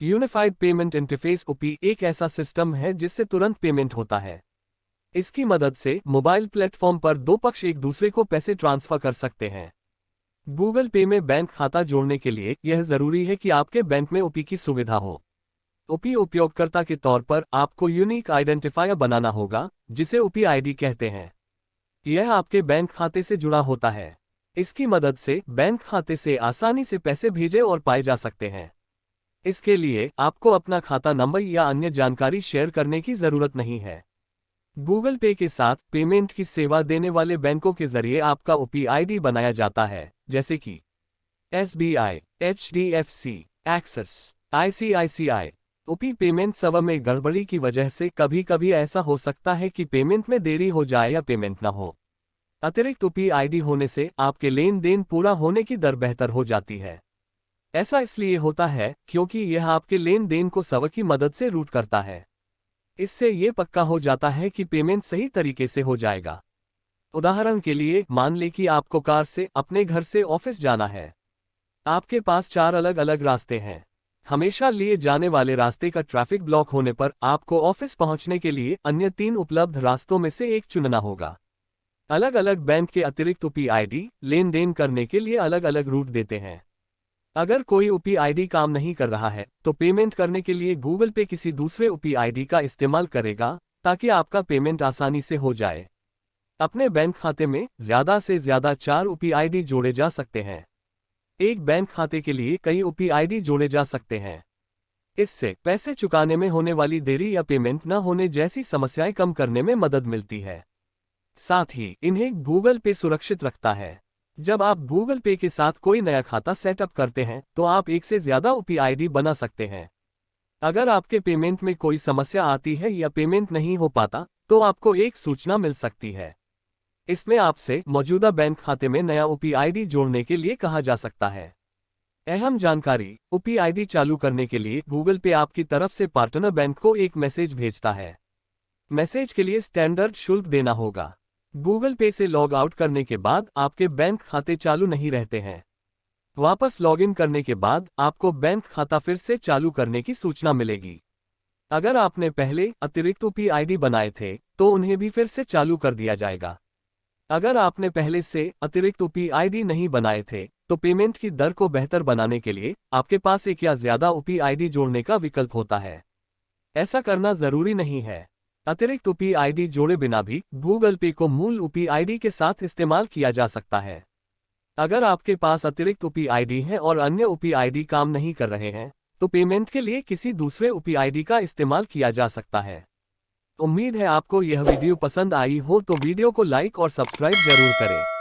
Unified payment interface UP एक ऐसा system है जिससे तुरंत पेमेंट होता है। इसकी मदद से मोबाइल प्लेटफॉर्म पर दो पक्ष एक दूसरे को पैसे ट्रांसफर कर सकते हैं। गूगल पे में बैंक खाता जोड़ने के लिए यह जरूरी है कि आपके बैंक में यूपी की सुविधा हो। यूपी उपयोगकर्ता के तौर पर आपको यूनिक आइडेंटिफायर बनाना होगा, जिसे यूपी आईडी कहते हैं। यह आपके बैंक खाते से जुड़ा होता है। इसकी मदद से बैंक खाते से आसानी से पैसे भेजे और पाए जा सकते हैं। इसके लिए आपको अपना खाता नंबर या अन्य जानकारी शेयर करने की जरूरत नहीं है। गूगल पे के साथ पेमेंट की सेवा देने वाले बैंकों के जरिए आपका यूपी आईडी बनाया जाता है, जैसे कि SBI, HDFC, axis, ICICI. UP payment server में गड़बड़ी की वजह से कभी कभी ऐसा हो सकता है कि पेमेंट में देरी हो जाए या पेमेंट न हो। अतिरिक्त यूपी आईडी होने से आपके लेन देन पूरा होने की दर बेहतर हो जाती है। ऐसा इसलिए होता है क्योंकि यह आपके लेन देन को सर्वर की मदद से रूट करता है। इससे यह पक्का हो जाता है कि पेमेंट सही तरीके से हो जाएगा। उदाहरण के लिए मान लें कि आपको कार से अपने घर से ऑफिस जाना है। आपके पास 4 अलग अलग रास्ते हैं। हमेशा लिए जाने वाले रास्ते का ट्रैफिक ब्लॉक होने पर आपको ऑफिस पहुंचने के लिए अन्य 3 उपलब्ध रास्तों में से एक चुनना होगा। अलग अलग बैंक के अतिरिक्त यूपी आईडी लेन देन करने के लिए अलग अलग रूट देते हैं। अगर कोई यूपी आईडी काम नहीं कर रहा है तो पेमेंट करने के लिए गूगल पे किसी दूसरे यूपी आईडी का इस्तेमाल करेगा, ताकि आपका पेमेंट आसानी से हो जाए। अपने बैंक खाते में ज्यादा से ज्यादा 4 यूपी आईडी जोड़े जा सकते हैं। एक बैंक खाते के लिए कई यूपी आईडी जोड़े जा सकते हैं। इससे पैसे चुकाने में होने वाली देरी या पेमेंट न होने जैसी समस्याएं कम करने में मदद मिलती है। साथ ही इन्हें गूगल पे सुरक्षित रखता है। जब आप गूगल पे के साथ कोई नया खाता सेटअप करते हैं तो आप एक से ज्यादा यूपी आईडी बना सकते हैं। अगर आपके पेमेंट में कोई समस्या आती है या पेमेंट नहीं हो पाता तो आपको एक सूचना मिल सकती है। इसमें आपसे मौजूदा बैंक खाते में नया यूपी आईडी जोड़ने के लिए कहा जा सकता है। अहम जानकारी: यूपी आईडी चालू करने के लिए गूगल पे आपकी तरफ से पार्टनर बैंक को एक मैसेज भेजता है। मैसेज के लिए स्टैंडर्ड शुल्क देना होगा। गूगल पे से लॉग आउट करने के बाद आपके बैंक खाते चालू नहीं रहते हैं। वापस लॉगिन करने के बाद आपको बैंक खाता फिर से चालू करने की सूचना मिलेगी। अगर आपने पहले अतिरिक्त यूपी आईडी बनाए थे तो उन्हें भी फिर से चालू कर दिया जाएगा। अगर आपने पहले से अतिरिक्त यूपी आईडी नहीं बनाए थे तो पेमेंट की दर को बेहतर बनाने के लिए आपके पास एक या ज्यादा यूपी आईडी जोड़ने का विकल्प होता है। ऐसा करना जरूरी नहीं है। अतिरिक्त यूपी आईडी जोड़े बिना भी गूगल पे को मूल यूपी आईडी के साथ इस्तेमाल किया जा सकता है। अगर आपके पास अतिरिक्त यूपी आईडी है और अन्य यूपी आईडी काम नहीं कर रहे हैं तो पेमेंट के लिए किसी दूसरे यूपी आईडी का इस्तेमाल किया जा सकता है। उम्मीद है आपको यह वीडियो पसंद आई हो तो वीडियो को लाइक और सब्सक्राइब जरूर करें।